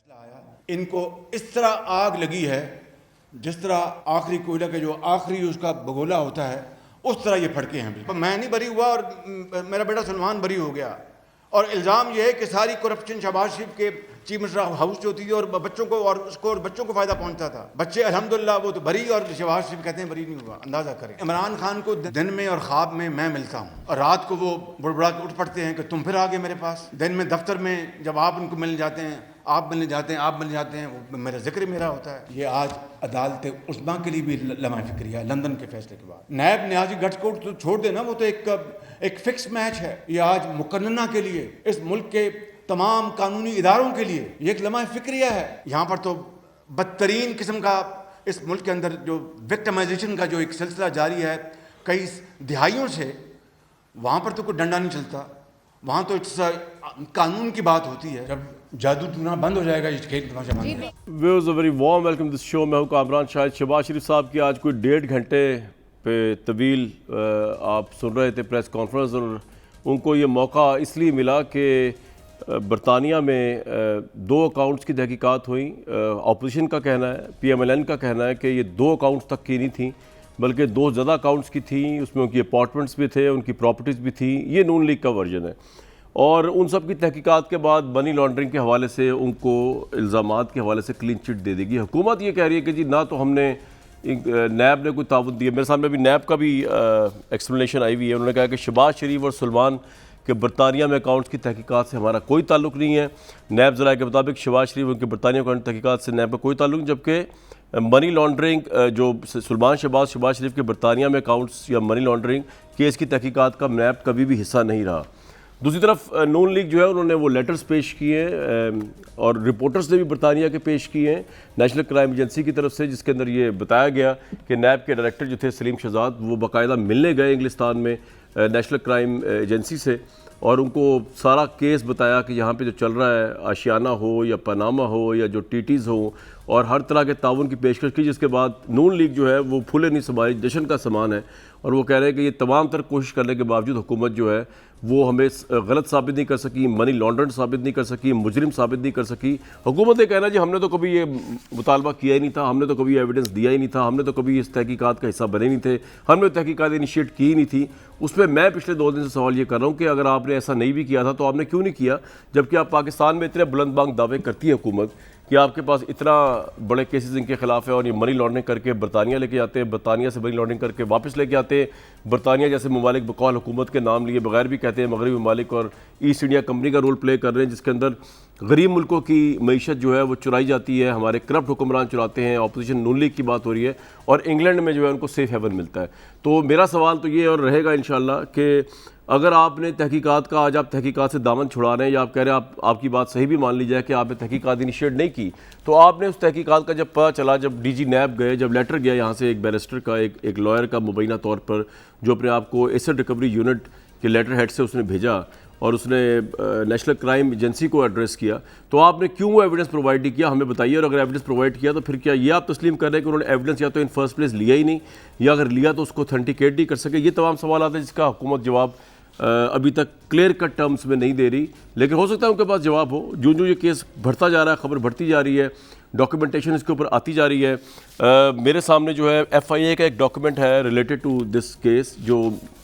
आया, इनको इस तरह आग लगी है जिस तरह आखिरी कोयला का जो आखिरी उसका बगोला होता है उस तरह ये फटके हैं। बिल्कुल मैं नहीं बरी हुआ और मेरा बेटा सलमान बरी हो गया। और इल्ज़ाम ये है कि सारी करप्शन शहबाज शरीफ के चीफ मिनिस्टर हाउस जो थी और बच्चों को और उसको और बच्चों को फ़ायदा पहुंचता था। बच्चे अल्हम्दुलिल्लाह वो तो बरी और शहबाज शरीफ कहते हैं बरी नहीं हुआ। अंदाज़ा करें, इमरान खान को दिन में और ख्वाब में मैं मिलता हूँ और रात को वो बुड़बुड़ा के उठ पड़ते हैं कि तुम फिर आ गए मेरे पास। दिन में दफ्तर में जब आप उनको मिलने जाते हैं, आप मिलने जाते हैं, वो मेरा जिक्र मेरा होता है। ये आज अदालत उस्मा के लिए भी लम्हा फिक्रिया है। लंदन के फैसले के बाद नायब न्याजी गठकोट तो छोड़ देना, वो तो एक फिक्स मैच है। ये आज मुकन्नना के लिए, इस मुल्क के तमाम कानूनी इदारों के लिए ये एक लम्हा फिक्रिया है। यहाँ पर तो बदतरीन किस्म का इस मुल्क के अंदर जो विक्टिमाइजेशन का जो एक सिलसिला जारी है कई दिहाइयों से, वहाँ पर तो कोई डंडा नहीं चलता। वहाँ तो कानून की बात होती है। जब जादू टूना बंद हो जाएगा, ये खेल तमाशा बंद हो जाएगा। Viewers, a very warm welcome this show. मैं हूं कामरान शाहिद। शहबाज शरीफ साहब की आज कोई 1.5 घंटे पे तवील आप सुन रहे थे प्रेस कॉन्फ्रेंस, और उनको ये मौका इसलिए मिला कि बरतानिया में 2 अकाउंट्स की तहकीकात हुई। अपोजिशन का कहना है, PMLN का कहना है कि ये 2 अकाउंट्स तक की नहीं थी बल्कि 2 ज़्यादा अकाउंट्स की थी। उसमें उनकी अपार्टमेंट्स भी थे, उनकी प्रॉपर्टीज़ भी थी। ये नून लीग का वर्जन है। और उन सब की तहकीकात के बाद मनी लॉन्ड्रिंग के हवाले से उनको इल्ज़ामात के हवाले से क्लीन चिट दे देगी। हुकूमत ये कह रही है कि जी ना तो हमने नैब ने कोई ताउन दिया। मेरे सामने अभी नैब का भी एक्सप्लेनेशन आई हुई है। उन्होंने कहा कि शहबाज शरीफ और सलमान के बरतानिया में अकाउंट्स की तहकीकात से हमारा कोई ताल्लुक नहीं है। नैब ज़राए के मुताबिक शहबाज शरीफ उनके बरतानिया अकाउंट तहकीकात से नैब का कोई ताल्लुक नहीं, जबकि मनी लॉन्ड्रिंग जो सलमान शहबाज शरीफ के बरतानिया में अकाउंट्स या मनी लॉन्ड्रिंग केस की तहकीकात का नैब कभी भी हिस्सा नहीं रहा। दूसरी तरफ नून लीग जो है उन्होंने वो लेटर्स पेश किए और रिपोर्टर्स ने भी बरतानिया के पेश किए हैं नेशनल क्राइम एजेंसी की तरफ से, जिसके अंदर ये बताया गया कि नैब के डायरेक्टर जो थे सलीम शहजाद, वो बाकायदा मिलने गए इंग्लिस्तान में नेशनल क्राइम एजेंसी से और उनको सारा केस बताया कि यहाँ पे जो चल रहा है, आशियाना हो या पनामा हो या जो टीटीज़ हो, और हर तरह के ताउन की पेशकश की। जिसके बाद नून लीग जो है वो फूले नहीं समाई, जश्न का सामान है। और वो कह रहे हैं कि ये तमाम तर कोशिश करने के बावजूद हुकूमत जो है वो हमें गलत साबित नहीं कर सकी, मनी लॉन्ड्रेंट साबित नहीं कर सकी, मुजरिम साबित नहीं कर सकी। हुकूमत ने कहना जी हमने तो कभी ये मुतालबा किया ही नहीं था, हमने तो कभी एविडेंस दिया ही नहीं था, हमने तो कभी इस तहकीकात का हिस्सा बने नहीं थे, हमने तहकीकात इनिशिएट की ही नहीं थी। उसमें मैं पिछले 2 दिन से सवाल ये कर रहा हूँ कि अगर आपने ऐसा नहीं भी किया था तो आपने क्यों नहीं किया, जबकि आप पाकिस्तान में इतने बुलंदबांग दावे करती है हुकूमत कि आपके पास इतना बड़े केसेस इनके खिलाफ है और ये मनी लॉन्ड्रिंग करके बरतानिया लेके आते हैं, बरतानिया से मनी लॉन्ड्रिंग करके वापस लेके आते हैं। बरतानिया जैसे ममालिक बकौल हुकूमत के नाम लिए बगैर भी कहते हैं मगरबी ममालिक और ईस्ट इंडिया कंपनी का रोल प्ले कर रहे हैं, जिसके अंदर गरीब मुल्कों की मईशत जो है वो चुराई जाती है, हमारे करप्ट हुक्मरान चुराते हैं। अपोजिशन नून लीग की बात हो रही है और इंग्लैंड में जो है उनको सेफ हेवन मिलता है। तो मेरा सवाल तो ये और रहेगा इंशाल्लाह कि अगर आपने तहकीकात का, आज आप तहकीकात से दामन छुड़ा रहे हैं या आप कह रहे हैं आपकी बात सही भी मान ली जाए कि आपने तहकीकात इनिशिएट नहीं की, तो आपने उस तहकीकात का जब पता चला, जब DG नैब गए, जब लेटर गया यहाँ से एक बैरिस्टर का, एक लॉयर का मुबैना तौर पर जो अपने आप को एसेट रिकवरी यूनिट के लेटर हेड से उसने भेजा और उसने नेशनल क्राइम एजेंसी को एड्रेस किया, तो आपने क्यों वो एविडेंस प्रोवाइड नहीं किया, हमें बताइए। और अगर एविडेंस प्रोवाइड किया तो फिर क्या ये आप तस्लीम कर रहे हैं कि उन्होंने एविडेंस या तो इन फर्स्ट प्लेस लिया ही नहीं, या अगर लिया तो उसको ऑथेंटिकेट नहीं कर सके? ये तमाम सवाल आते हैं जिसका हुकूमत जवाब अभी तक क्लियर कट टर्म्स में नहीं दे रही, लेकिन हो सकता है उनके पास जवाब हो। जो जो ये केस बढ़ता जा रहा है, खबर बढ़ती जा रही है, डॉक्यूमेंटेशन इसके ऊपर आती जा रही है। मेरे सामने जो है FIA का एक डॉक्यूमेंट है रिलेटेड टू दिस केस, जो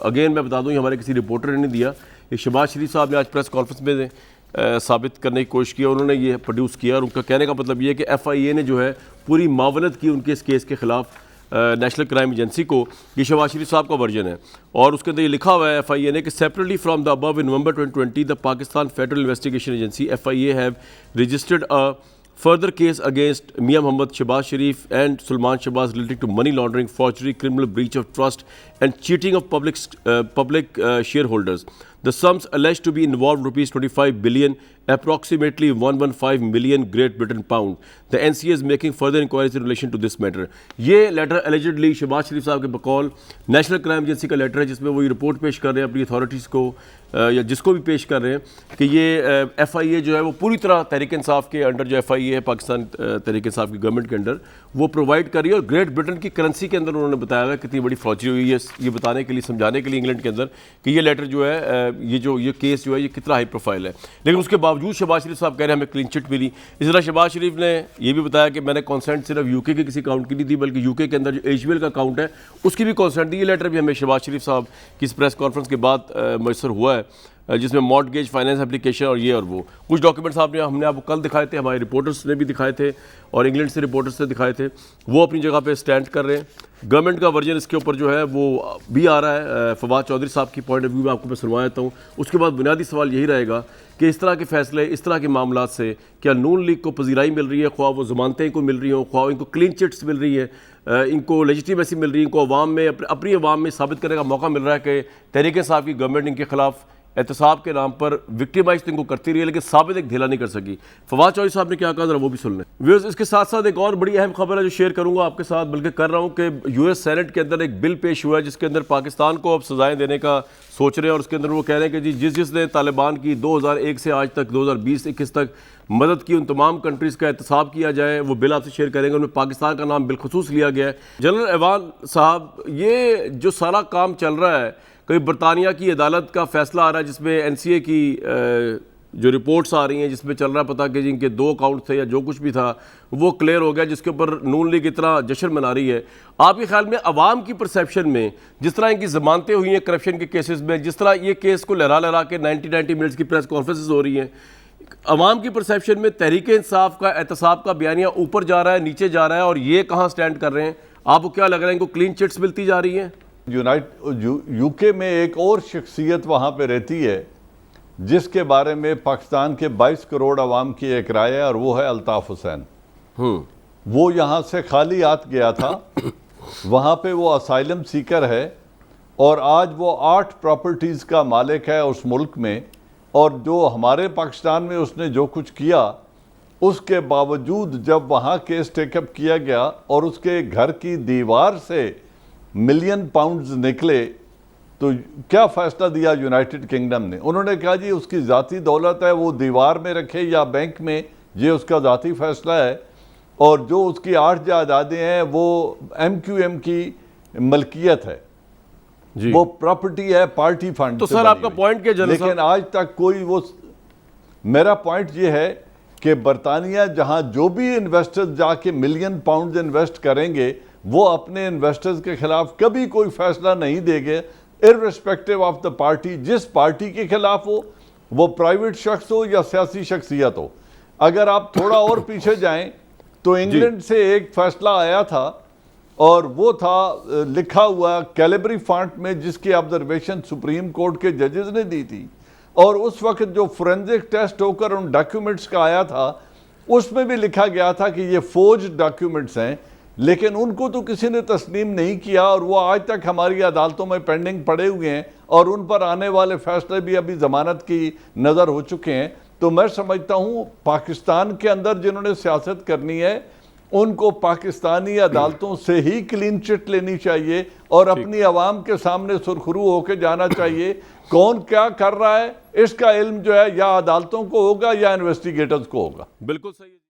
अगेन मैं बता दूं हमारे किसी रिपोर्टर ने नहीं दिया, ये शहबाज शरीफ साहब ने आज प्रेस कॉन्फ्रेंस में साबित करने की कोशिश की, उन्होंने ये प्रोड्यूस किया। और उनका कहने का मतलब ये है कि FIA ने जो है पूरी मावनत की उनके इस केस के खिलाफ नेशनल क्राइम एजेंसी को। ये शहबाज शरीफ साहब का वर्जन है और उसके अंदर ये लिखा हुआ है FIA ने कि separately from the above in November 2020 the Pakistan federal investigation agency FIA have registered a further case against Mia Mohammad Shehbaz Sharif and Sulman Shehbaz relating to money laundering, forgery, criminal breach of trust and cheating of public shareholders. The sums alleged to be involved rupees 25 billion, approximately 115 million Great Britain pound. The NCA is making further inquiries in relation to this matter. ये letter allegedly Shahbaz शरीफ साहब के बकौल national crime agency का letter है, जिसमें वो ये report पेश कर रहे हैं अपनी अथॉरिटीज़ को या जिसको भी पेश कर रहे हैं कि ये FIA जो है वो पूरी तरह तहरीक इंसाफ के अंडर, जो FIA है पाकिस्तान तहरीक इंसाफ की गवर्नमेंट के अंडर, वो प्रोवाइड कर रही है। और ग्रेट ब्रिटेन की करेंसी के अंदर उन्होंने बताया है कितनी बड़ी फ्रॉडरी हुई है, ये बताने के लिए, समझाने के लिए इंग्लैंड के अंदर कि ये लेटर जो है, ये केस जो है ये कितना हाई प्रोफाइल है। लेकिन उसके बावजूद शहबाज शरीफ साहब कह रहे हैं हमें क्लीन चिट मिली। इस तरह शहबाज शरीफ ने ये भी बताया कि मैंने कॉन्सेंट सिर्फ UK के किसी अकाउंट की नहीं दी, बल्कि UK के अंदर जो HBL का अकाउंट है उसकी भी कॉन्सेंट दी। ये लेटर भी हमें शहबाज शरीफ साहब की इस प्रेस कॉन्फ्रेंस के बाद मैसर हुआ है, जिसमें मॉर्टगेज फाइनेंस एप्लीकेशन और ये और वो कुछ डॉक्यूमेंट्स हमने आपको कल दिखाए थे, हमारे रिपोर्टर्स ने भी दिखाए थे और इंग्लैंड से रिपोर्टर्स ने दिखाए थे। वो अपनी जगह पे स्टैंड कर रहे हैं। गवर्नमेंट का वर्जन इसके ऊपर जो है वो भी आ रहा है। फवाद चौधरी साहब की पॉइंट ऑफ व्यू में आपको मैं सुनवा देता हूँ। उसके बाद बुनियादी सवाल यही रहेगा कि इस तरह के फैसले, इस तरह के मामला से क्या नून लीग को पजीराई मिल रही है, ख्वाह वो ज़मानतें इनको मिल रही हों, ख्वाह इनको क्लीन चिट्स मिल रही है, इनको लेजिटिमेसी मिल रही है, इनको अवाम में अपनी अवाम में साबित करने का मौका मिल रहा है कि तहरीक इंसाफ की गवर्नमेंट इनके खिलाफ एहतसाब के नाम पर विक्टिमाइज तो इनको करती रही है, लेकिन साबित एक ढीला नहीं कर सकी। फवाद चौधरी साहब ने क्या कहा, जरा वो भी सुन लें। व्यूअर्स, इसके साथ साथ एक और बड़ी अहम खबर है जो शेयर करूंगा आपके साथ, बल्कि कर रहा हूं कि US सेनेट के अंदर एक बिल पेश हुआ है जिसके अंदर पाकिस्तान को अब सजाएं देने का सोच रहे हैं। और उसके अंदर वो कह रहे हैं कि जी जिसने तालिबान की 2001 से आज तक 2020-21 तक मदद की, उन तमाम कंट्रीज़ का एहतसाब किया जाए। वो बिल आपसे शेयर करेंगे, उनमें पाकिस्तान का नाम बिलखसूस लिया गया है। जनरल एवान साहब, ये जो सारा काम चल रहा है, कभी बरतानिया की अदालत का फैसला आ रहा है जिसमें NCA की जो रिपोर्ट्स आ रही हैं, जिसमें चल रहा है पता कि जिनके 2 अकाउंट थे या जो कुछ भी था वो क्लियर हो गया, जिसके ऊपर नून लीग इतना जश्न मना रही है। आपके ख्याल में अवाम की परसेप्शन में जिस तरह इनकी जमानतें हुई हैं करप्शन के केसेस में, जिस तरह ये केस को लहरा लहरा के 90 मिनट्स की प्रेस कॉन्फ्रेंसेस हो रही हैं, अवाम की परसेप्शन में तहरीक इंसाफ का एहतसाब का बयानिया ऊपर जा रहा है, नीचे जा रहा है, और ये कहाँ स्टैंड कर रहे हैं? आपको क्या लग रहा है, इनको क्लीन चिट्स मिलती जा रही हैं? UK में एक और शख्सियत वहाँ पे रहती है जिसके बारे में पाकिस्तान के 22 करोड़ आवाम की एक राय है, और वो है अल्ताफ़ हुसैन। वो यहाँ से खाली हाथ गया था, वहाँ पे वो असाइलम सीकर है, और आज वो 8 प्रॉपर्टीज़ का मालिक है उस मुल्क में। और जो हमारे पाकिस्तान में उसने जो कुछ किया, उसके बावजूद जब वहाँ केस टेकअप किया गया और उसके घर की दीवार से मिलियन पाउंड्स निकले, तो क्या फ़ैसला दिया यूनाइटेड किंगडम ने? उन्होंने कहा जी उसकी ज़ाती दौलत है, वो दीवार में रखे या बैंक में, ये उसका ज़ाती फ़ैसला है। और जो उसकी 8 जायदादें हैं वो MQM की मलकियत है, वो प्रॉपर्टी है पार्टी फंड। तो सर आपका पॉइंट क्या जनरल साहब? लेकिन आज तक कोई वो, मेरा पॉइंट ये है कि बरतानिया जहाँ जो भी इन्वेस्टर्स जाके मिलियन पाउंड इन्वेस्ट करेंगे, वो अपने इन्वेस्टर्स के खिलाफ कभी कोई फैसला नहीं देंगे, इर्रेस्पेक्टिव ऑफ द पार्टी। जिस पार्टी के खिलाफ हो, वो प्राइवेट शख्स हो या सियासी शख्सियत हो। अगर आप थोड़ा और पीछे जाएं तो इंग्लैंड से एक फैसला आया था, और वो था लिखा हुआ कैलेबरी फॉन्ट में, जिसकी ऑब्जर्वेशन सुप्रीम कोर्ट के जजेस ने दी थी। और उस वक्त जो फोरेंसिक टेस्ट होकर उन डॉक्यूमेंट्स का आया था, उसमें भी लिखा गया था कि ये फोर्ज डॉक्यूमेंट्स हैं, लेकिन उनको तो किसी ने तस्लीम नहीं किया, और वो आज तक हमारी अदालतों में पेंडिंग पड़े हुए हैं, और उन पर आने वाले फैसले भी अभी ज़मानत की नज़र हो चुके हैं। तो मैं समझता हूँ पाकिस्तान के अंदर जिन्होंने सियासत करनी है, उनको पाकिस्तानी अदालतों से ही क्लीन चिट लेनी चाहिए और अपनी आवाम के सामने सुरखरू होकर जाना चाहिए। कौन क्या कर रहा है इसका इल्म जो है या अदालतों को होगा या इन्वेस्टिगेटर्स को होगा। बिल्कुल सही।